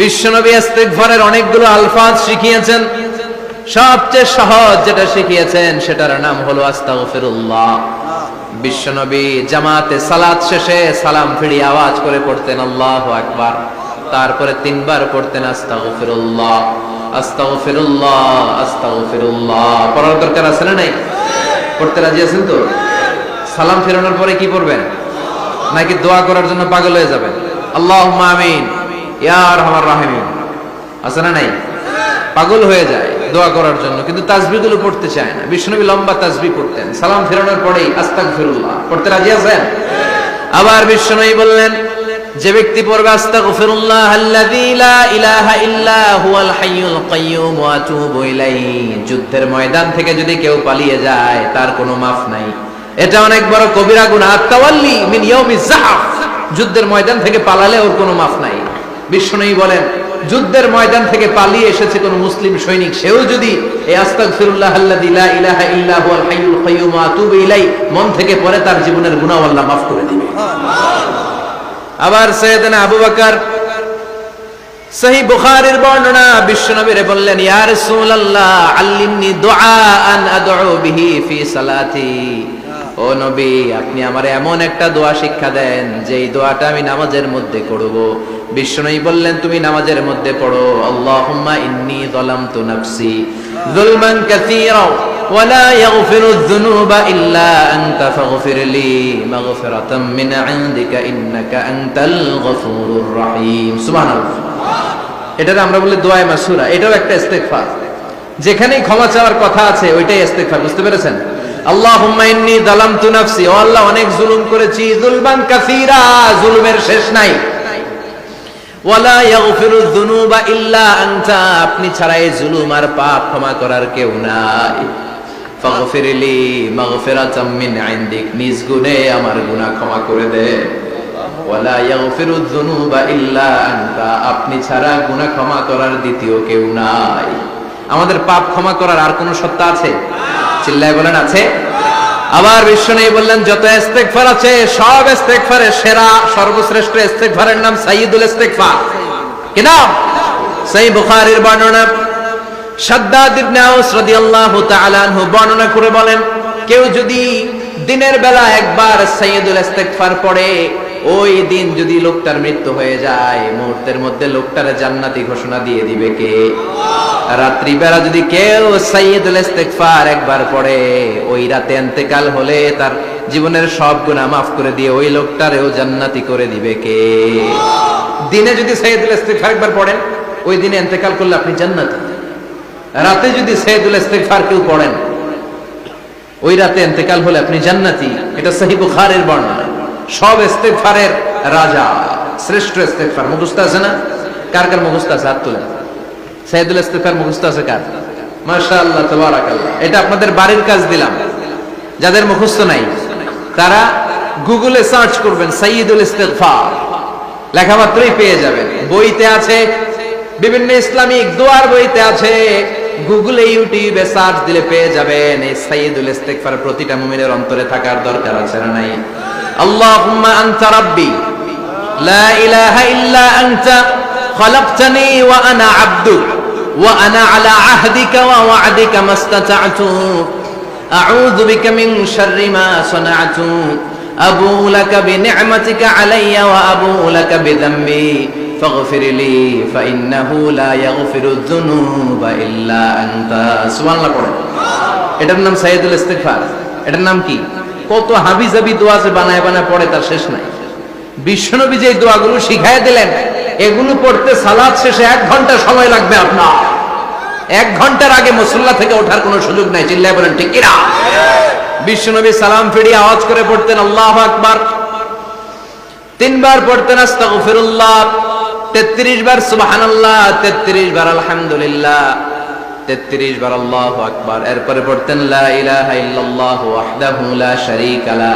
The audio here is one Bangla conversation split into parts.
বিশ্বনবী ইস্তিগফারের অনেকগুলো আলফাজ শিখিয়েছেন। সবচেয়ে সহজ যেটা শিখিয়েছেন সেটার নাম হলো আস্তাগফিরুল্লাহ। বিশ্বনবী জামাতে সালাত শেষে সালাম ফিরিয়ে আওয়াজ করে পড়তেন আল্লাহু আকবার, তারপরে 3 বার পড়তেন আস্তাগফিরুল্লাহ আস্তাগফিরুল্লাহ আস্তাগফিরুল্লাহ। পড়ার দরকার আছে না নাই? পড়তে রাজি আছেন তো? সালাম ফেরানোর পরে কি পড়বেন? নাকি দোয়া করার জন্য পাগল হয়ে যাবেন? আল্লাহুম্মা আমিন ইয়া আরহামার রাহিমিন, আছে না নাই? পাগল হয়ে যায় দোয়া করার জন্য, কিন্তু তাসবিহগুলো পড়তে চায় না। বিশ্বনবী লম্বা তাসবিহ পড়তেন, সালাম ফেরানোর পরেই আস্তাগফিরুল্লাহ পড়তে রাজি আছেন? আবার বিশ্বনবী বললেন, যে ব্যক্তি পড়বে আস্তাগফিরুল্লাহ আল্লাযী লা ইলাহা ইল্লা হুয়াল হাইয়ুল কাইয়্যুম ওয়া আতুবু ইলাইহি, যুদ্ধের ময়দান থেকে যদি কেউ পালিয়ে যায় তার কোনো মাফ নাই। এটা অনেক বড় কবিরা গুনাহ। আত-তাওয়াল্লি মিন ইয়াউমিজ যাহফ, যুদ্ধের ময়দান থেকে পালালে ওর কোনো মাফ নাই। বিশ্বনবী বলেন, যুদ্ধের ময়দান থেকে পালিয়ে এসেছে কোন মুসলিম সৈনিক, সেও যদি এই আস্তাগফিরুল্লাহ আল্লাযী লা ইলাহা ইল্লা হুয়াল হাইয়ুল কাইয়্যুম ওয়া আতুবু ইলাইহি মন থেকে পড়ে, তার জীবনের গুনাহ আল্লাহ মাফ করে দিবে। আবার সাইয়েদনা আবু বকর, সহিহ বুখারীর বর্ণনা, বিশ্বনবীরে বললেন, ইয়া রাসূলুল্লাহ আল্লিমনি দুআআন আদউ বিহি ফি সালাতি। ও নবী, আপনি আমারে এমন একটা দোয়া শিক্ষা দেন যেই দোয়াটা আমি নামাজের মধ্যে করব। বিশ্বনবী বললেন, তুমি নামাজের মধ্যে পড়ো, আল্লাহুম্মা ইন্নী যালামতু নাফসি যুলমান কাসীরা ওয়া লা ইয়াগফিরুয যুনুবা ইল্লা আনতা ফাগফিরলি মাগফিরাতাম মিন ইনদিকা ইন্নাকা আনতাল গফুরুর রহিম। সুবহানাল্লাহ। এটাকে আমরা বলি দোয়া মাসুরা। এটাও একটা ইস্তিগফার, যেখানেই ক্ষমা চাওয়ার কথা আছে ওইটাই ইস্তিগফার। বুঝতে পেরেছেন? আল্লাহুম্মা ইন্নী যালামতু নাফসি, ও আল্লাহ অনেক জুলুম করেছি, যুলমান কাসীরা, জুলুমের শেষ নাই, ওয়া লা ইয়াগফিরুয যুনুবা ইল্লা আনতা, আপনি ছাড়া এই জুলুম আর পাপ ক্ষমা করার কেউ নাই। ফাগফিরলি মাগফিরাতাম মিন ইনদিক, নিজ গুণে আমার গুনাহ ক্ষমা করে দে। ওয়া লা ইয়াগফিরুয যুনুবা ইল্লা আনতা, আপনি ছাড়া গুনাহ ক্ষমা করার দ্বিতীয় কেউ নাই। আমাদের পাপ ক্ষমা করার আর কোন সত্তা আছে? চিল্লায় বলেন আছে? আবার বিশ্বনবী বললেন, যত ইস্তিগফার আছে সব ইস্তিগফারের সেরা সর্বশ্রেষ্ঠ ইস্তিগফারের নাম সাইয়্যিদুল ইস্তিগফার। কি নাম? সহিহ বুখারীর বর্ণনা, শাদ্দাদ ইবনে আউস রাদিয়াল্লাহু তাআলা আনহু বর্ণনা করে বলেন, কেউ যদি দিনের বেলা একবার সাইয়্যিদুল ইস্তিগফার পড়ে, ওই দিন যদি লোকটার মৃত্যু হয়ে যায়, মুহূর্তের মধ্যে লোকটার জান্নাতি ঘোষণা দিয়ে দিবে কে? রাত্রি বেলা যদি কেউ সাইয়্যিদুল ইস্তিগফার একবার পড়ে, ওই রাতে ইন্তেকাল হলে তার জীবনের সব গুনাহ মাফ করে দিয়ে ওই লোকটারেও জান্নাতি করে দিবে কে? দিনে যদি সাইয়্যিদুল ইস্তিগফার একবার পড়েন, ওই দিনে ইন্তেকাল করলে আপনি জান্নাতি। রাতে যদি সাইয়্যিদুল ইস্তিগফার কেউ পড়েন, ওই রাতে ইন্তেকাল হলে আপনি জান্নাতি। এটা সহিহ বুখারীর বর্ণনা। সব ইস্তিগফারের রাজা, শ্রেষ্ঠ ইস্তিগফার। মুখস্থ আছে না? কার কার মুখস্থ আছে? হাত তুলেন। সাইয়্যিদুল ইস্তিগফার মুখস্থ আছে কার? মাশাআল্লাহ, তাবারাকাল্লাহ। এটা আপনাদের বাড়ির কাজ দিলাম। যাদের মুখস্থ নাই তারা গুগলে সার্চ করবেন সাইয়্যিদুল ইস্তিগফার, লেখামাত্রই পেয়ে যাবেন। বইতে আছে, বিভিন্ন ইসলামিক দোয়ার বইতে আছে, গুগলে ইউটিউবে সার্চ দিলে পেয়ে যাবেন। এই সাইয়্যিদুল ইস্তিগফার প্রতিটা মুমিনের অন্তরে থাকার দরকার আছে না নাই? আল্লাহুম্মা আনতা রাব্বি লা ইলাহা ইল্লা আনতা খালাকতানি ওয়া আনা আবদুক ওয়া আনা আলা আহদিকা ওয়া ওয়া'দিকা মাস্তাতা'তু আউযু বিকা মিন শাররি মা সানা'তু আবুউ লাকা বিনি'মাতিকা আলাইয়া ওয়া আবুউ লাকা বিযামবি ফাগফিরলি ফাইন্নাহু লা ইয়াগফিরুয যুনুবা ইল্লা আনতা। সুবহানাল্লাহ পড়ো। এটার নাম সাইয়্যিদুল ইস্তিগফার। এটার নাম কি? কত হাবিজাবি দোয়া যে বানায় বানায় পড়ে তার শেষ নাই। বিশ্বনবী যে দোয়াগুলো শিখায় দিলেন, এগুলো পড়তে সালাত শেষে 1 ঘন্টা সময় লাগবে আপনার। 1 ঘন্টার আগে মুসল্লা থেকে ওঠার কোনো সুযোগ নাই। চিল্লায় বলেন ঠিক কিনা? বিশ্বনবী সালাম ফিরিয়ে আওয়াজ করে পড়তেন আল্লাহু আকবার, 3 বার পড়তেন আস্তাগফিরুল্লাহ, 33 বার সুবহানাল্লাহ, 33 বার আলহামদুলিল্লাহ, 33 বার আল্লাহু আকবার। এরপরে পড়তেন লা ইলাহা ইল্লাল্লাহু ওয়াহদাহু লা শারীকা লা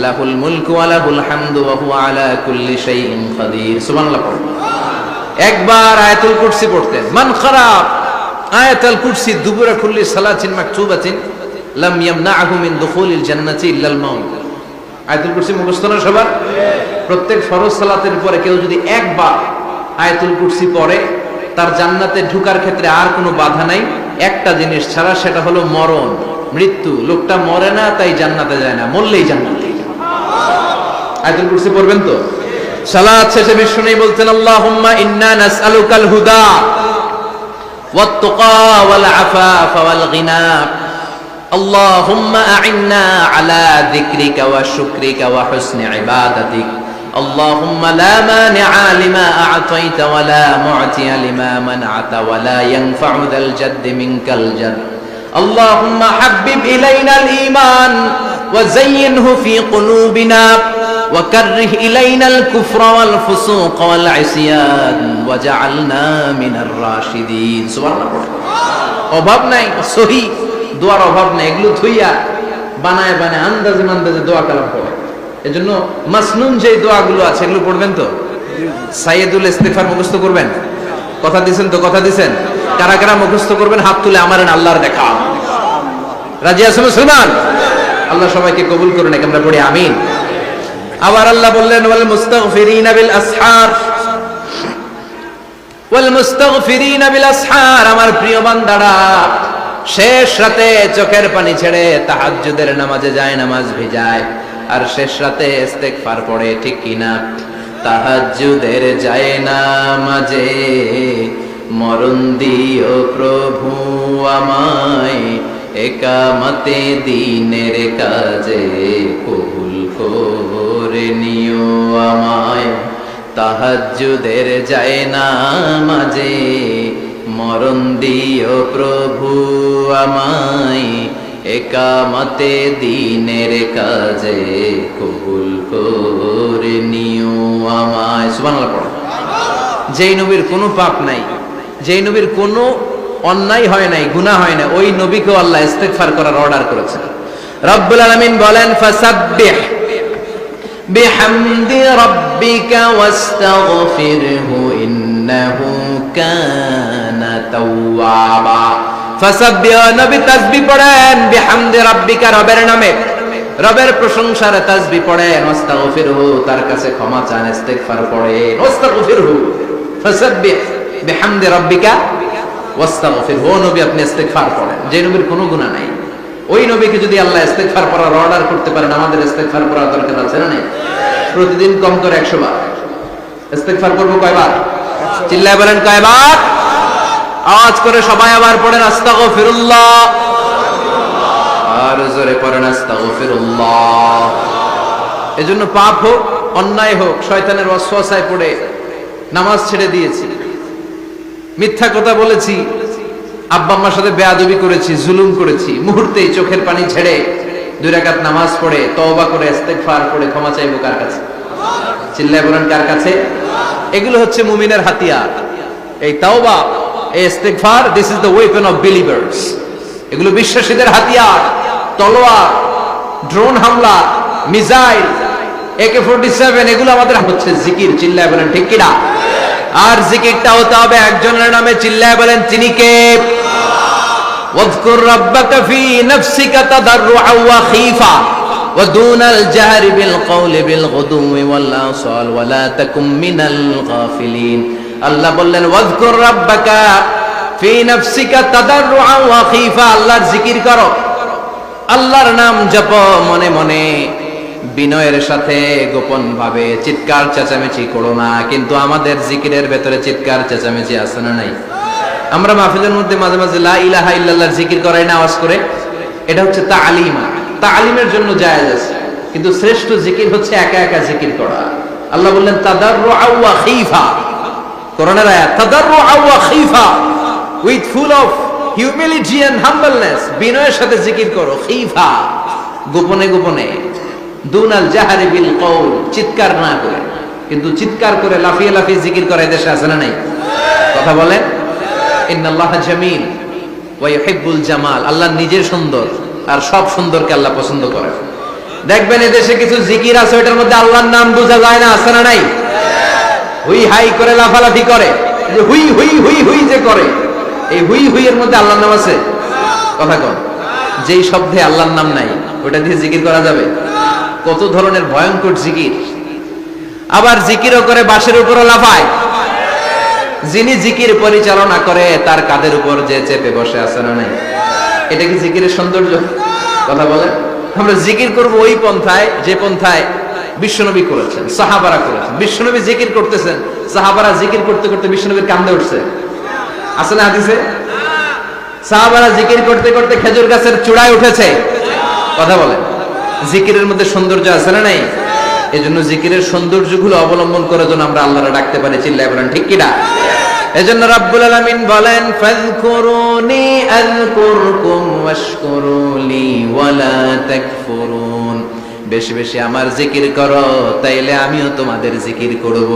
লাহুল মুলকু ওয়া লাহুল হামদু ওয়া হুয়া আলা কুল্লি শাইইন কাদির। সুবহানাল্লাহ পড়তেন। একবার আয়াতুল কুরসি পড়তেন। মান খারাপ আয়াতুল কুরসি দুবুরা কুল্লি সালাতিন মাকতুবাতিন লাম ইয়ামনাহু মিন দুখুলিল জান্নাতি ইল্লাল মাউত। আয়াতুল কুরসি মুখস্থ না সবার? প্রত্যেক ফরজ সালাতের পরে কেউ যদি একবার আয়াতুল কুরসি পড়ে, তার জান্নাতে ঢোকার ক্ষেত্রে আর কোনো বাধা নাই একটা জিনিস ছাড়া, সেটা হলো মরণ, মৃত্যু। লোকটা মরে না তাই জান্নাতে যায় না, মরলেই জান্নাতে। আয়াতুল কুরসি পড়বেন তো? সালাত শেষে বিষ্ণু বলতেন আল্লাহুম্মা ইন্না নাসআলুকাল হুদা ওয়াত তুকা ওয়াল আফাফা ওয়াল গিনা আল্লাহুম্মা আ'ইন্না আলা যিকরিকা ওয়া শুকরিকা ওয়া হুসনি ইবাদাতিক اللهم لا مانع لما أعطيت ولا معطي لما منعت ولا ينفع ذا الجد منك الجد اللهم حبب إلينا الإيمان وزينه في قلوبنا وكره إلينا الكفر والفسوق والعصيان وجعلنا من الراشدين سبحان الله অভাব নাই সহি দোয়ার অভাব নাই, এগুলো থইয়া বানায় বানায় আন্দাজে মান্দাজে দোয়া কালাম পড়ে। এজন্য মাসনুন যে দোয়াগুলো আছে এগুলো পড়বেন তো? সাইয়্যিদুল ইস্তিগফার মুখস্থ করবেন? কথা দিবেন তো? কথা দিবেন? কারা কারা মুখস্থ করবেন হাত তুলে আমারেন আল্লাহর দেখা। রাজি আছেন মুসলমান? আল্লাহ সবাইকে কবুল করুন, আমরা পড়ি আমিন। আবার আল্লাহ বললেন ওয়াল মুস্তাগফিরিনা বিল আসহার, ওয়াল মুস্তাগফিরিনা বিল আসহার, আমার প্রিয় বান্দারা শেষ রাতে চোখের পানি ছেড়ে তাহাজ্জুদের নামাজে যায়, নামাজ ভিজায়, আর শেষ রাতে ইস্তেগফার পড়ে, ঠিক কিনা? তাহাজ্জুদের যায় নামাজে মরণ দিও প্রভু আমায়, একামতে দিনের কাজে কবুল করে নিও আমায়। তাহাজ্জুদের যায় নামাজে মরণ দিও প্রভু আমায়, একামতে দিনের কাজে কবুল করে নিও আমায়। সুবহানাল্লাহ পড়ো। যেই নবীর কোনো পাপ নাই, যেই নবীর কোনো অন্যায় হয় নাই, গুনাহ হয় না, ওই নবীকেও আল্লাহ ইস্তিগফার করার অর্ডার করেছেন। রব্বুল আলামিন বলেন ফাসাব্বিহ বিহামদি রাব্বিকা ওয়াস্তাগফিরহু ইন্নাহু কানা তাওয়াবা। ফাসাব্বিহ, নবী তাসবিহ পড়েন, বিহামদি রাব্বিকা, রবের নামে, রবের প্রশংসার তাসবিহ পড়েন, ওয়াস্তাগফিরহু, তার কাছে ক্ষমা চান, ইস্তিগফার পড়েন, ওয়াস্তাগফিরহু, ফাসাব্বিহ বিহামদি রাব্বিকা ওয়াস্তাগফিরহু। ও নবী আপনি ইস্তিগফার পড়েন। যে নবীর কোনো গুনাহ নাই, ওই নবীকে যদি আল্লাহ ইস্তিগফার করার অর্ডার করতে পারেন, আমাদের ইস্তিগফার করার দরকার আছে না? নাই? প্রতিদিন কম করে 100 বার ইস্তিগফার করব। কয়বার? চিল্লায় বলেন কয়বার? আওয়াজ করে সবাই আবার পড়েন আস্তাগফিরুল্লাহ, আর জোরে পড়েন আস্তাগফিরুল্লাহ। এজন্য পাপ হোক, অন্যায় হোক, শয়তানের ওয়াসওয়াসায় পড়ে নামাজ ছেড়ে দিয়েছি, মিথ্যা কথা বলেছি, আব্বা আম্মার সাথে বেয়াদবি করেছি, জুলুম করেছি, মুহূর্তেই চোখের পানি ছেড়ে 2 রাকাত নামাজ পড়ে তওবা করে ইস্তিগফার করে ক্ষমা চাইবো কার কাছে? চিল্লায় বলেন কার কাছে? এগুলো হচ্ছে মুমিনের হাতিয়ার। এই তওবা, এই ইস্তিগফার, this is the weapon of believers. এগুলো বিশ্বাসীদের হাতিয়ার। তলোয়ার, ড্রোন হামলা, মিসাইল, AK-47, এগুলো আমাদের হচ্ছে জিকির। চিল্লায় বলেন ঠিক কিনা? আর জিকিরটা হতে হবে একজনের নামে। চিল্লায় বলেন তিনি কে? ওয়াযকুর রাব্বাকা ফি নাফসিকা তাদাররুআ ওয়া খীফা ওয়া দুনাল জাহরি বিল কওলি বিল গুদুই ওয়াল আসাল ওয়া লা তাকুম মিনাল গাফিলিন। আল্লাহ বললেন ওয়াযকুর রাব্বাকা ফি নাফসিকা তাদাররুআ ওয়া খীফা, আল্লাহর জিকির করো, আল্লাহর নাম জপো মনে মনে, বিনয়ের সাথে, গোপন ভাবে, চিৎকার চেঁচামেচি করো না। কিন্তু আমাদের জিকিরের ভেতরে চিৎকার চেঁচামেচি আছে না নাই? আমরা মাহফিলের মধ্যে মাঝে মাঝে লা ইলাহা ইল্লাল্লাহর জিকির করাই না আওয়াজ করে, এটা হচ্ছে তালিমা, তালিমের জন্য জায়েজ আছে। কিন্তু শ্রেষ্ঠ জিকির হচ্ছে একা একা জিকির করা। আল্লাহ বললেন তাদাররুআ ওয়া খীফা, কোরআনের আয়াত, তাদাররুআ ওয়া খীফা, with full of humility and humbleness, বিনয়ের সাথে জিকির করো, খীফা, গোপনে গোপনে, দুনাল জাহারি বিল কওল, চিৎকার না করে। কিন্তু চিৎকার করে লাফিয়ে লাফিয়ে জিকির করে দেশে আছে না নাই? কথা বলেন। ইন্নাল্লাহা জামিল ওয়া ইউহিব্বুল জামাল, আল্লাহ নিজে সুন্দর, আর সব সুন্দরকে আল্লাহ পছন্দ করে। দেখবেন এদেশে কিছু জিকির আছে ওটার মধ্যে আল্লাহর নাম বোঝা যায় না, আছে না নাই? হুই হাই করে লাফালাফি করে, যে হুই হুই হুই হুই যে করে, এই হুই হুই এর মধ্যে আল্লাহর নাম আছে? কথা কন। যেই শব্দে আল্লাহর নাম নাই ওটা দিয়ে জিকির করা যাবে? কত ধরনের ভয়ঙ্কর জিকির। আবার জিকিরও করে বাঁশের উপরও লাফায়, যিনি জিকির পরিচালনা করে তার কাঁধের উপর যে চেপে বসে আছে না নাই? এটা কি জিকিরের সৌন্দর্য? কথা বলে। আমরা জিকির করব ওই পন্থায় যে পন্থায় বিশ্বনবী করেছেন, সাহাবারা করেছেন। বিশ্বনবী জিকির করতেছেন, সাহাবারা জিকির করতে করতে বিশ্বনবীর কান্দে উঠছে, আছে না হাদিসে? সাহাবারা জিকির করতে করতে খেজুর গাছের চূড়ায় উঠেছে। কথা বলে। জিকিরের মধ্যে সৌন্দর্য আছে না নাই? এজন্য জিকিরের সৌন্দর্যগুলো অবলম্বন করে যেন আমরা আল্লাহরে ডাকতে পারি। চিল্লায় বলেন ঠিক কিনা? এজন্য রাব্বুল আলামিন বলেন, ফাযকুরুনি আযকুরকুম ওয়াশকুরুলি ওয়ালা তাকফুরুন। বেশি বেশি আমার জিকির করো, তাইলে আমিও তোমাদের জিকির করব।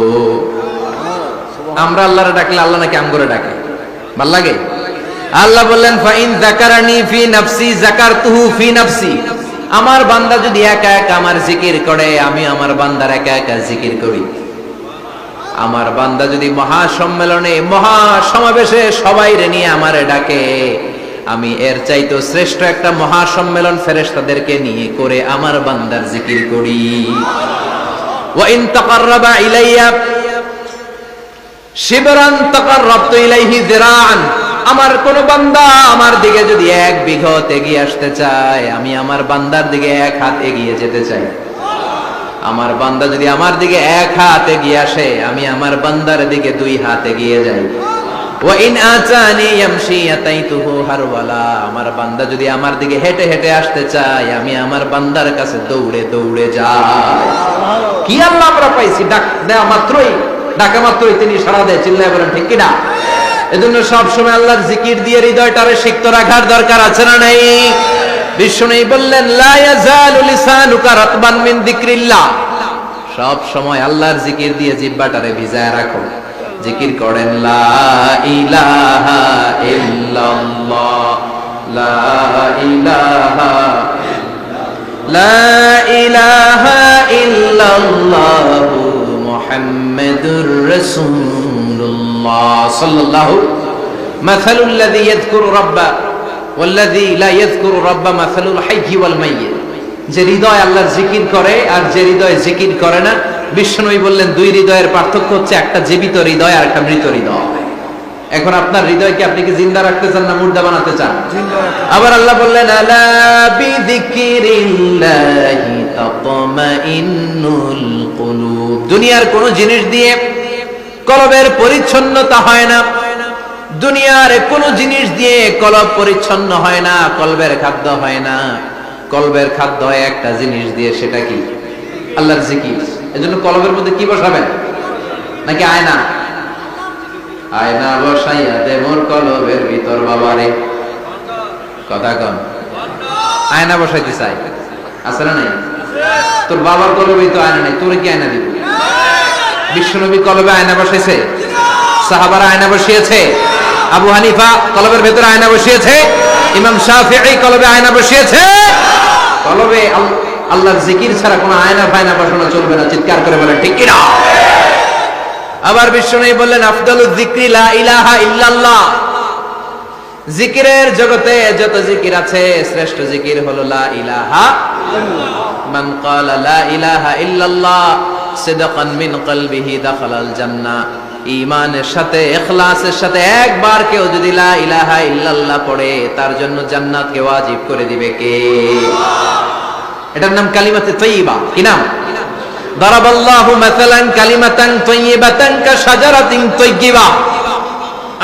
আমরা আল্লাহরে ডাকলে আল্লাহ নাকি আমগরে ডাকে? ভাল লাগে? আল্লাহ বললেন, ফাইন যাকারানি ফি নাফসি যাকারতুহু ফি নাফসি। আমার বান্দা যদি একা একা আমার জিকির করে, আমি আমার বান্দার একা একা জিকির করি। আমার বান্দা যদি মহাসম্মেলনে মহাসমাবেশে সবাইরে নিয়ে আমারে ডাকে, আমি এর চাইতো শ্রেষ্ঠ একটা মহাসম্মেলন ফেরেশতাদেরকে নিয়ে করে আমার বান্দার জিকির করি। ওয়া ইন তাকাররাবা ইলাইয়া শিবরান তাকাররাবতু ইলাইহি যিরাআন। আমার কোন বান্দা আমার দিকে যদি এক বিঘত এগিয়ে আসতে চায়, আমি আমার বান্দার দিকে এক হাত এগিয়ে যেতে চাই। আমার বান্দা যদি আমার দিকে এক হাত এগিয়ে আসে, আমি আমার বান্দার দিকে দুই হাত এগিয়ে যাই। ওয়া ইন আতানি ইয়ামশি আতাইতুহু হারওয়ালা। আমার বান্দা যদি আমার দিকে হেঁটে হেঁটে আসতে চায়, আমি আমার বান্দার কাছে দৌড়ে দৌড়ে যাই। কি আল্লাহ আমরা পাইছি, ডাক দেয়া মাত্রই, ডাকা মাত্রই তিনি সাড়া দেয়। চিল্লায় বলেন ঠিক কিনা? এজন্য সব সময় আল্লাহর জিকির দিয়ে হৃদয়টারে সিক্ত রাখার দরকার আছে না নাই? বিষ্ণু বললেন, লা ইয়াজালু লিসানুকা রাতবান মিন যিকরিল্লাহ। সব সময় আল্লাহর জিকির দিয়ে জিহ্বাটারে ভিজায় রাখো। জিকির করেন, লা ইলাহা ইল্লাল্লাহ, লা ইলাহা লা ইলাহা ইল্লাল্লাহু মুহাম্মাদুর রাসূলুল্লাহ সাল্লাল্লাহু। মাসালুল লাযী ইয়াযকুরু রাব্বা ওয়াল্লাযী লা ইয়াযকুরু রাব্বা মাসালুল হাইয়্যি ওয়াল মাইয়্যিত। যে হৃদয় আল্লাহর জিকির করে আর যে হৃদয় জিকির করে না, বিশ্বনবী বললেন দুই হৃদয়ের পার্থক্য হচ্ছে একটা জীবিত হৃদয় আর একটা মৃত হৃদয়। এখন আপনার হৃদয়কে আপনি কি জিন্দা রাখতে চান না মুর্দা বানাতে চান? আবার আল্লাহ বললেন, আলা বিযিকরিল্লাহি তাতমাইন্নুল কুলুব। দুনিয়ার কোন জিনিস দিয়ে কলবের পরিচ্ছন্নতা হয় না। দুনিয়ার কোন জিনিস দিয়ে কলব পরিচ্ছন্ন হয় না, কলবের খাদ্য হয় না। কলবের খাদ্য হয় একটা জিনিস দিয়ে, সেটা কি? আল্লাহর জিকির। এজন্য কলবের মধ্যে কি বসাবেন? নাকি আয়না? আয়না বসাইয়া দে মোর কলবের ভিতর বাবারে। কথা কন। আয়না বসাইতে চাই, আছে না নাই? তোর বাবার কলবে তো আয়না নাই, তোরে কি আয়না দিব? বিশ্বনবী কলবে আয়না বসাইছে, সাহাবারা আয়না বসিয়েছে, আবু হানিফা কলবের ভেতরে আয়না বসিয়েছে, ইমাম শাফিঈ কলবে আয়না বসিয়েছে। কলবে আল্লাহর জিকির ছাড়া কোনো আয়না ফায়না বসানো চলবে না। চিৎকার করে বলেন ঠিক কিনা? আবার বিশ্বনবী বললেন, আফদালুয যিকরি লা ইলাহা ইল্লাল্লাহ। জিকিরের জগতে যত জিকির আছে, শ্রেষ্ঠ জিকির হলো লা ইলাহা ইল্লাল্লাহ। মান ক্বালা লা ইলাহা ইল্লাল্লাহ সিদকান মিন কলবিহি দাখালাল জান্নাহ। ঈমানের সাথে, ইখলাসের সাথে একবার কেউ যদি লা ইলাহা ইল্লাল্লাহ পড়ে, তার জন্য জান্নাতকে ওয়াজিব করে দিবে কে? এটার নাম কালিমাতে তাইয়্যিবা। কি নাম? দারাবাল্লাহু মাসালান কালিমাতান তাইয়্যিবাতান কাশাজারাতিন তাইয়্যিবা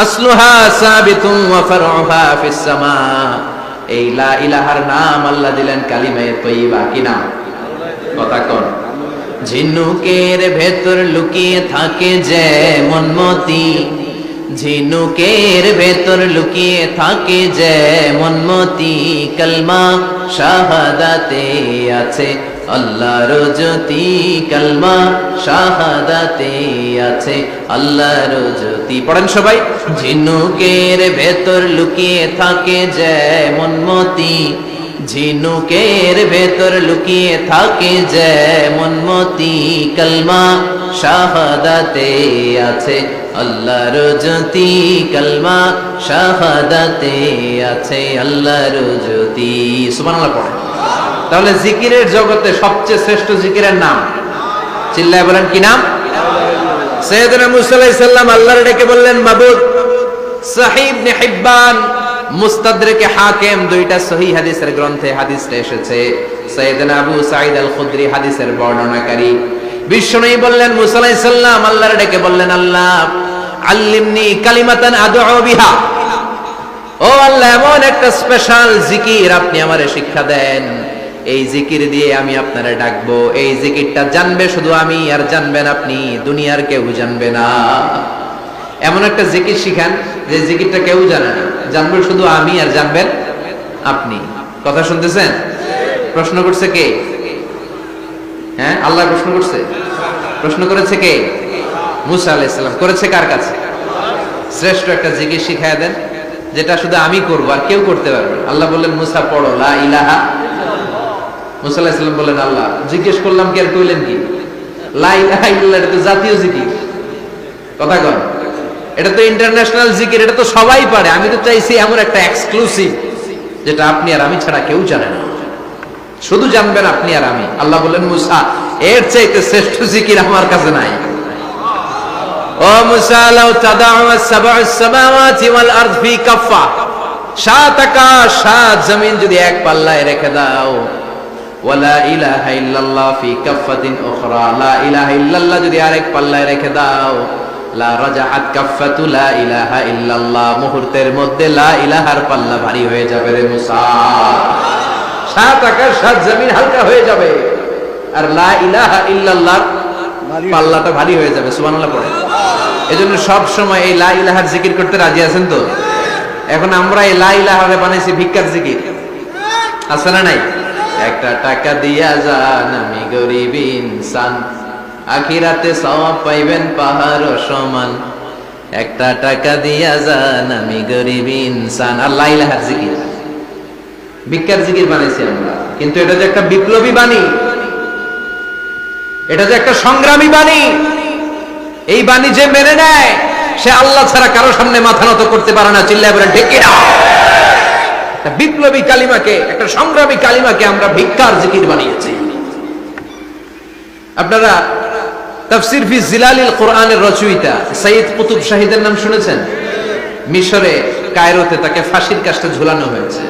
আসলুহা সাবিতুন ওয়া ফারউহা ফিস সামা। এই লা ইলাহার নাম আল্লাহ দিলেন কালিমায়ে তাইয়্যিবা। কি নাম? কথা কোন? ঝিনুকের ভেতর লুকিয়ে থাকে যেমন মতি, ঝিনুকের ভেতর লুকিয়ে থাকে যেমন মতি, কলমা শাহাদাতে আছে আল্লাহর জ্যোতি, কলমা শাহাদাতে আছে আল্লাহর জ্যোতি। পড়েন সবাই। ঝিনুকের ভেতর লুকিয়ে থাকে যেমন মতি, ঝিনুকের ভেতর লুকিয়ে থাকে যেমন মতি, কলমা শাহাদাতে আছে আল্লাহর জ্যোতি, কলমা শাহাদাতে আছে আল্লাহর জ্যোতি। সুবহানাল্লাহ পড়েন। তাহলে জিকিরের জগতে সবচেয়ে শ্রেষ্ঠ জিকিরের নাম, চিল্লায় বলেন কি নাম? সাইয়েদনা মুসা আলাইহিস সালাম আল্লাহর ডেকে বললেন, মাবুদ। সহিহ ইবনে হিব্বান, মুস্তাদরিকে হাকিম, দুইটা সহিহ হাদিসের গ্রন্থে হাদিসটা এসেছে। সাইয়েদনা আবু সাঈদ আল খুদরি হাদিসের বর্ণনাকারী। বিশ্বনবী বললেন, মুসা আলাইহিস সালাম আল্লাহর ডেকে বললেন, আল্লাহ আল্লিমনি কালিমাতান আদউ বিহা, ও আল্লাহ এমন একটা স্পেশাল জিকির আপনি আমারে শিক্ষা দেন, এই জিকির দিয়ে আমি আপনারে ডাকবো। এই জিকিরটা জানবে শুধু আমি, আর জানবেন আপনি, দুনিয়ার কেউ জানবে না। এমন একটা জিকির শিখান যে জিকিরটা কেউ জানে না, জানবে শুধু আমি, আর জানবেন আপনি। কথা শুনতেছেন? প্রশ্ন করছে কে? হ্যাঁ, আল্লাহ প্রশ্ন করছে। প্রশ্ন করেছে কে? মুসা আলাইহিস সালাম। করেছে কার কাছে? শ্রেষ্ঠ একটা জিকির শিখায় দেন যেটা শুধু আমি করবো, আর কেউ করতে পারবে না। আল্লাহ বললেন, মুসা পড়ো লা ইলাহা। মুসা আলাইহিস সালাম বললেন, আল্লাহ জিজ্ঞেস করলাম কি আর কইলেন কি? লা ইলাহা ইল্লাল্লাহ, এটা তো জাতীয় জিকির। কথা কন, এটা তো ইন্টারন্যাশনাল জিকির, এটা তো সবাই পারে। আমি তো চাইছি এমন একটা এক্সক্লুসিভ যেটা আপনি আর আমি ছাড়া কেউ জানে না, শুধু জানবেন আপনি আর আমি। আল্লাহ বললেন, মুসা এর চাইতে শ্রেষ্ঠ জিকির আমার কাছে নাই। ও মুসা, লাউ তাদাউ সাব'আস সামাওয়াতি ওয়াল আরদ ফি কাফা, সাত আকাশ সাত জমিন যদি এক পাল্লায় রেখে দাও, ওয়ালা ইলাহা ইল্লাল্লাহ ফি কাফাতিন উখরা, লা ইলাহা ইল্লাল্লাহ যদি আরেক পাল্লায় রেখে দাও, লা রাজাহাত কাফাতু লা ইলাহা ইল্লাল্লাহ, মুহূর্তের মধ্যে লা ইলাহার পাল্লা ভারী হয়ে যাবে রে মুসা। সাত আকাশ সাত জমিন হালকা হয়ে যাবে, আর লা ইলাহা ইল্লাল্লাহর পাল্লাটা ভারী হয়ে যাবে। সুবহানাল্লাহ পড়ে। এজন্য সব সময় এই লা ইলাহার জিকির করতে রাজি আছেন তো? এখন আমরা এই লা ইলাহারে বানাইছি ভিক্ষার জিকির, আছে না নাই? একটা টাকা দিয়া যান আমি গরিব ইনসান, আখিরাতে সওয়াব পাইবেন পাহাড় সমান। একটা টাকা দিয়া যান আমি গরিব ইনসান, আর লা ইলাহার জিকির ভিক্ষার জিকির বানাইছি আমরা। কিন্তু এটা যে একটা বিপ্লবী বাণী, এটা যে একটা সংগ্রামী বাণী, এই বাণী যে মেনে নেয় সে আল্লাহ ছাড়া কারো সামনে মাথা নত করতে পারে না। চিল্লায় বলেন ঠিক কিনা? একটা বিপ্লবী কালিমাকে, একটা সংগ্রামী কালিমাকে আমরা ভিক্ষার জিকির বানিয়েছি। আপনারা তাফসীর ফি জিলালিল কোরআনের রচয়িতা সাইয়্যিদ কুতুব শাহীদের নাম শুনেছেন? মিশরে কায়রোতে তাকে ফাঁসির কাস্টে ঝুলানো হয়েছে।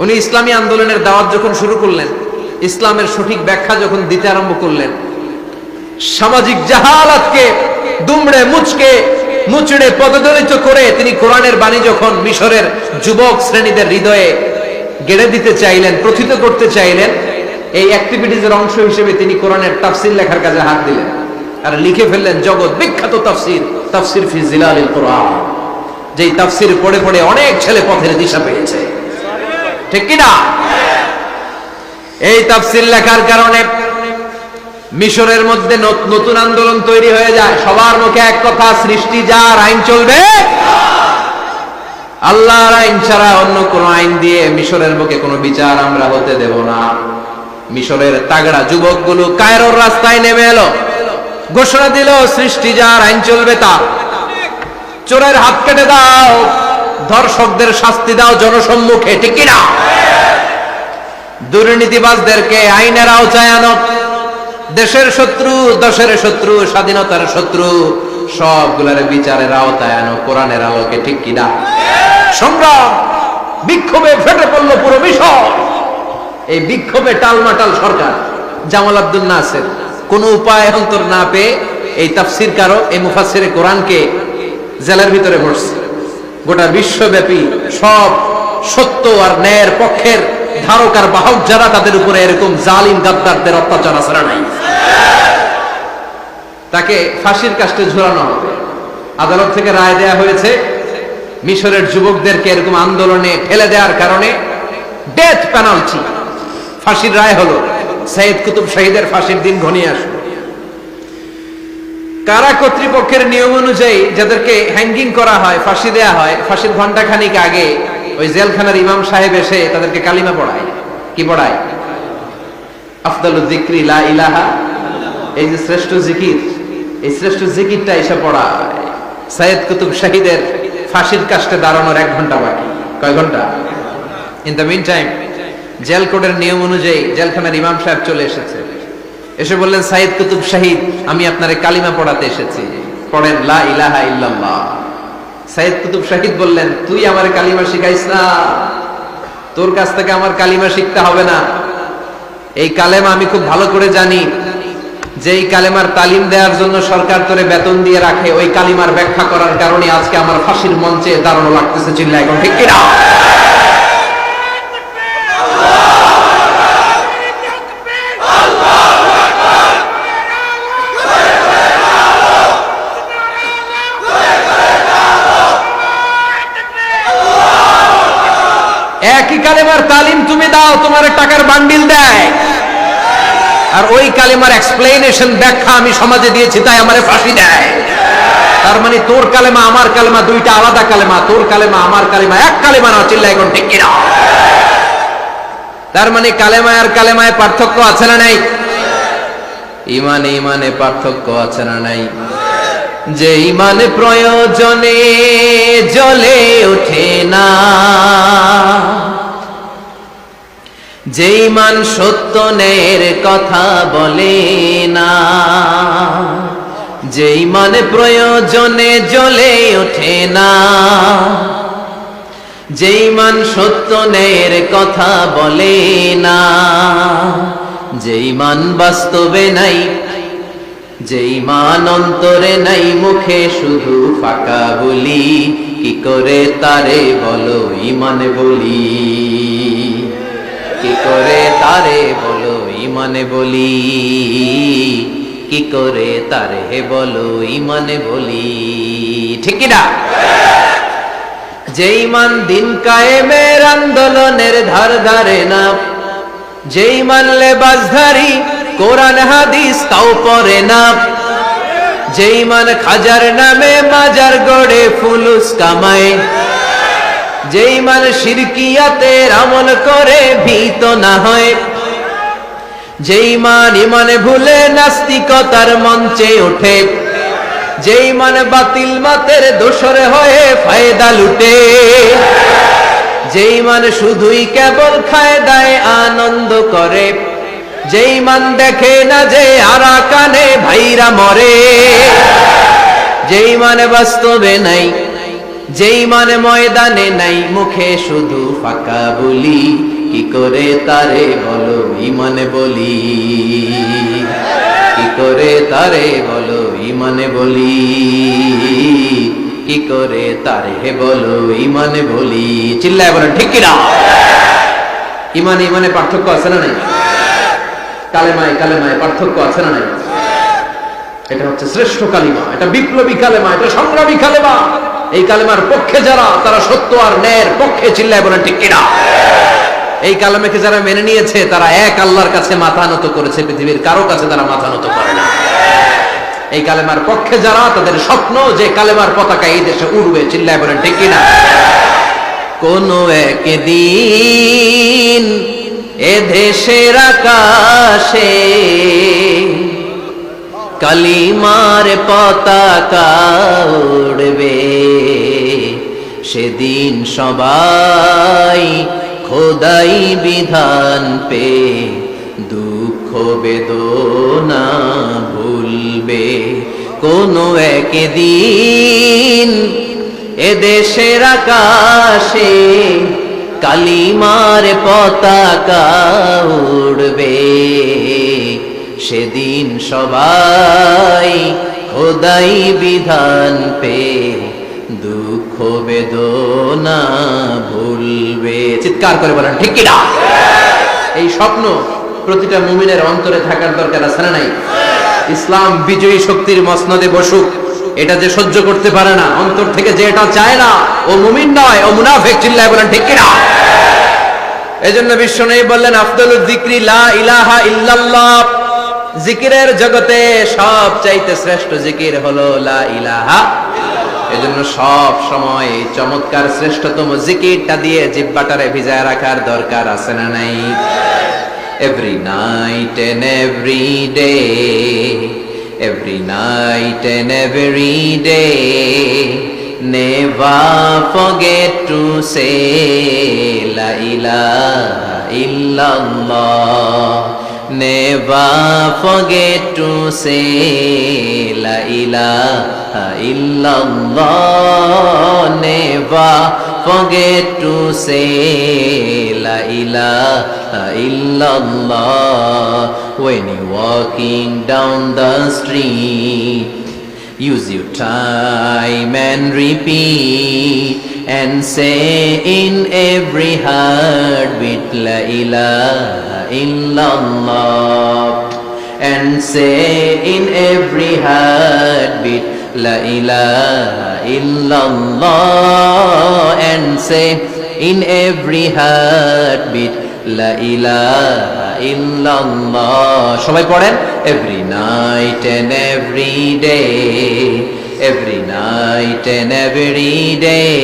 উনি ইসলামী আন্দোলনের দাওয়াত যখন শুরু করলেন, ইসলামের সঠিক ব্যাখ্যা যখন দিতে আরম্ভ করলেন, সামাজিক জাহালাতকে দুমড়ে মুচড়ে পদদলিত করে তিনি কোরআনের বাণী যখন মিশরের যুবক শ্রেণীদের হৃদয়ে গেড়ে দিতে চাইলেন, প্রথিত করতে চাইলেন, এই অ্যাক্টিভিটিজের অংশ হিসেবে তিনি কোরআনের তাফসীর লেখার কাজে হাত দিলেন আর লিখে ফেললেন জগৎ বিখ্যাত তাফসীর, তাফসীর ফি জিলালিল কোরআন। যেই তাফসীর পড়ে পড়ে অনেক ছেলে পথের দিশা পেয়েছে, ঠিক কি না? এই তাফসীর লেখার কারণে মিশরের মধ্যে নতুন আন্দোলন তৈরি হয়ে যায়। সবার মুখে এক কথা, সৃষ্টি যার, আইন চলবে আল্লাহর আইন ছাড়া অন্য কোন আইন দিয়ে মিশরের বুকে কোনো বিচার আমরা হতে দেব না। মিশরের তাগড়া যুবকগুলো কায়রোর রাস্তায় নেমে এলো, ঘোষণা দিল সৃষ্টি যার, আইন চলবে তার। চোরের হাত কেটে দাও, ধর্ষকদের শাস্তি দাও জনসম্মুখে, ঠিক কিনা? দুর্নীতিবাজদেরকে আইনের আওতায় আনো। দেশের শত্রু, দশের শত্রু, স্বাধীনতার শত্রু সবগুলোর বিচারের আওতায় আনো কোরআনের আলোকে, ঠিক কিনা? সংগ্রাম, বিক্ষোভে ফেটে পড়ল পুরো মিশর। এই বিক্ষোভে টালমাটাল সরকার, জামাল আব্দুল নাসের কোন উপায় অন্তর না পেয়ে এই তাফসীরকারক, এই মুফাসসিরে কোরআনকে জেলের ভিতরে ভরছে। গোটা বিশ্বব্যাপী সব সত্য আর ন্যায়ের পক্ষের ধারক আর বাহক যারা, তাদের উপরে এরকম জালিম গাদ্দারদের অত্যাচার আসরা নাই। তাকে ফাঁসির কাস্টে ঝুলানো হবে। আদালত থেকে রায় দেয়া হয়েছে মিশরের যুবকদেরকে এরকম আন্দোলনে ঠেলে দেওয়ার কারণে ডেথ পেনাল্টি, ফাঁসির রায় হলো। সাইয়্যিদ কুতুব শাহীদের ফাঁসির দিন ঘনিয়ে আসলো। কারা কর্তৃপক্ষের নিয়ম অনুযায়ী যাদেরকে হ্যাঙ্গিং করা হয়, ফাঁসি দেয়া হয়, ফাঁসির ঘন্টাখানিক আগে ওই জেলখানার ইমাম সাহেব এসে তাদেরকে কালিমা পড়ায়। কি পড়ায়? আফদালুয যিকরি লা ইলাহা, এই যে শ্রেষ্ঠ জিকির, এই শ্রেষ্ঠ জিকিরটা এসে পড়ায়। সাইয়্যিদ কুতুব শাহীদের ফাঁসির কাস্টে দাঁড়ানোর 1 ঘন্টা বাকি। কয় ঘন্টা? In the mean time jail কোডের নিয়ম অনুযায়ী জেলখানার ইমাম সাহেব চলে এসেছে। এসে বললেন, সাইদ কুতুব শাহিদ, আমি আপনারে কালিমা পড়াতে এসেছি, পড়েন লা ইলাহা ইল্লাল্লাহ। সাইদ কুতুব শাহিদ বললেন, তুই আমার কালিমা শিখাইস না, তোর কাছ থেকে আমার কালিমা শিখতে হবে না। এই কালেমা আমি খুব ভালো করে জানি, যে এই কালেমার তালিম দেওয়ার জন্য সরকার তোরে বেতন দিয়ে রাখে, ওই কালিমার ব্যাখ্যা করার কারণে আজকে আমার ফাঁসির মঞ্চে দাঁড়ানো লাগতেছে। চিল্লা এখন ঠিক কিনা? একই কালেমার তালিম তুমি দাও, তোমার টাকার বান্ডিল দেয়, আর ওই কালেমার এক্সপ্লেনেশন ব্যাখ্যা আমি সমাজে দিয়েছি, তাই আমারে ফাঁসি দেয়। তার মানে তোর কালেমা আমার কালেমা দুইটা আলাদা কালেমা, তোর কালেমা আমার কালেমা এক কালেমা না। চিল্লা এখন ঠিক কিনা? তার মানে কালেমায় আর কালেমায় পার্থক্য আছে না নাই? ইমানে ইমানে পার্থক্য আছে না নাই? যে ইমান প্রয়োজনে জ্বলে ওঠে না, যে ইমান সত্য ন্যায়ের কথা বলে না, যে ইমান প্রয়োজনে জ্বলে ওঠে না, যে ইমান সত্য ন্যায়ের কথা বলে না, যে ইমান বাস্তবে নাই, যে ইমান অন্তরে নাই, মুখে শুধু ফাঁকা বলি, কি করে তারে বলো ইমান বলি, কি করে তারে বলো ইমানে বলি, কি করে তারে বলো ইমানে বলি। ঠিক কিনা? যে ইমান দিন কায়েমের আন্দোলনের ধার ধারে না, যে ইমান লেবাসধারী কোরআন হাদিস তাও পড়ে না, যে ইমান খাজার নামে মাজার গড়ে ফুলুস কামায়, যে ইমান শিরকিয়াতের আমল করে ভীত না হয়, যে ইমান ইমানে ভুলে নাস্তিকতার মঞ্চে ওঠে, যে ইমান বাতিল মাতের দোসরে হয়ে ফায়দা লুটে, যে ইমান শুধুই কেবল খায় দায় আনন্দ করে, যে ইমান দেখে না যে আরাকানে ভাইরা মরে, যে ইমান বাস্তবে নাই, যে ইমান ময়দানে নাই, মুখে শুধু ফাঁকা বলি, কি করে তারে বলো ইমানে বলি, কি করে তারে বলো ইমানে বলি, কি করে তারে বলো ইমানে বলি। চিল্লায় বলেন ঠিক কিনা? ইমানে ইমানে পার্থক্য আছে না নাই? কালেমায় কালেমায় পার্থক্য আছে না নাই? এটা হচ্ছে শ্রেষ্ঠ কালিমা, এটা বিপ্লবী কালেমা, এটা সংগ্রামী কালেমা। এই কালেমার পক্ষে যারা, তারা সত্য আর ন্যায়ের পক্ষে। চিল্লায় বলেন ঠিক কিনা? এই কালেমাকে যারা মেনে নিয়েছে, তারা এক আল্লাহর কাছে মাথা নত করেছে, পৃথিবীর কারো কাছে তারা মাথা নত করে না। এই কালেমার পক্ষে যারা, তাদের স্বপ্ন যে কালেমার পতাকা এই দেশে উড়বে। চিল্লায় বলেন ঠিক কিনা? কোন একদিন এ দেশের আকাশে কালিমার পতাকা উড়বে, সেদিন সবাই খোদাই বিধান পে দুঃখ বেদনা ভুলবে। কোন একদিন এদেশের আকাশে কালিমার পতাকা উড়বে, সেদিন সবাই খোদাই বিধান পে দুঃখ বেদনা ভুলবে। চিৎকার করে বলেন ঠিক কিনা? এই স্বপ্ন প্রতিটা মুমিনের অন্তরে থাকার দরকার আছে না নাই? ইসলাম বিজয়ী শক্তির মসনদে বসুক, এটা যে সহ্য করতে পারে না, অন্তর থেকে যে এটা চায় না, ও মুমিন নয়, ও মুনাফিক। চিল্লায় বলেন ঠিক কিনা? এজন্য বিশ্বনবী বললেন, আফদলুজ যিকরি লা ইলাহা ইল্লাল্লাহ। জিকিরের জগতে সব চাইতে শ্রেষ্ঠ জিকির হলো লা ইলাহা। এজন্য সব সময় চমৎকার শ্রেষ্ঠতম জিকিরটা দিয়ে জিহ্বাটারে ভিজায় রাখার দরকার আছে না নাই? Every night and every day, every night and every day, never forget to say La ilaha illallah, never forget to say la ilaha illallah, never forget to say la ilaha illallah. When you're walking down the street, use your time and repeat and say in every heartbeat la ilaha illallah, and say in every heartbeat la ilaha illallah, and say in every heartbeat la ilaha illallah. সবাই পড়েন, every night and every day, every night and every day,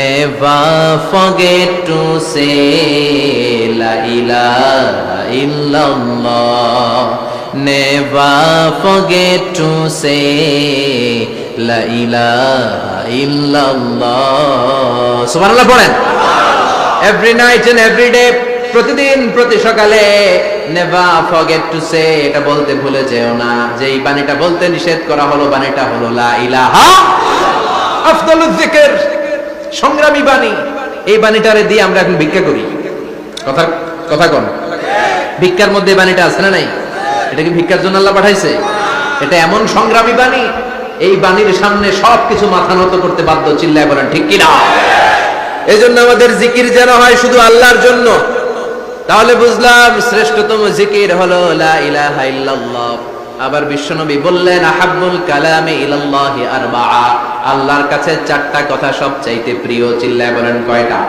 never forget to say la ilaha illallah, never forget to say la ilaha illallah. সুবহানাল্লাহ পড়েন, every night and every day, প্রতিদিন প্রতি সকালে নেভার ফরগেট টু সে, এটা বলতে ভুলে যেও না যে এই বাণীটা বলতে নিষেধ করা হলো, বাণীটা হলো লা ইলাহা আফদালুয যিকর, সংগ্রামী বাণী। এই বাণীটারে দিয়ে আমরা এখন ভিক্ষা করি। কথা কথা কোন ভিক্ষার মধ্যে বাণীটা আছে না নাই? এটা কি ভিক্ষার জন্য আল্লাহ পাঠাইছে? এটা এমন সংগ্রামী বাণী, এই বাণীর সামনে সবকিছু মাথা নত করতে বাধ্য। চিল্লায় বলেন ঠিক কি না? এজন্য আমাদের জিকির যেন হয় শুধু আল্লাহর জন্য। তাহলে বুঝলাম শ্রেষ্ঠতম জিকির হলো লা ইলাহা ইল্লাল্লাহ। আবার বিশ্বনবী বললেন আহাব্বুল কালামে ইলাল্লাহি আরবাআ, আল্লাহর কাছে চারটা কথা সবচাইতে প্রিয়। চিল্লায় বলেন কয়টা?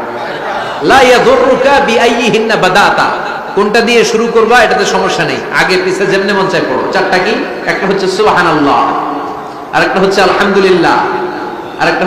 লা ইয়াদুররুকা বিআইয়িহিন্না বাদাতা, কোনটা দিয়ে শুরু করবা এটাতে সমস্যা নেই, আগে পিছে যেমনে মন চায় পড়ো। চারটা কি? একটা হচ্ছে সুবহানাল্লাহ, আরেকটা হচ্ছে আলহামদুলিল্লাহ, আরেকটা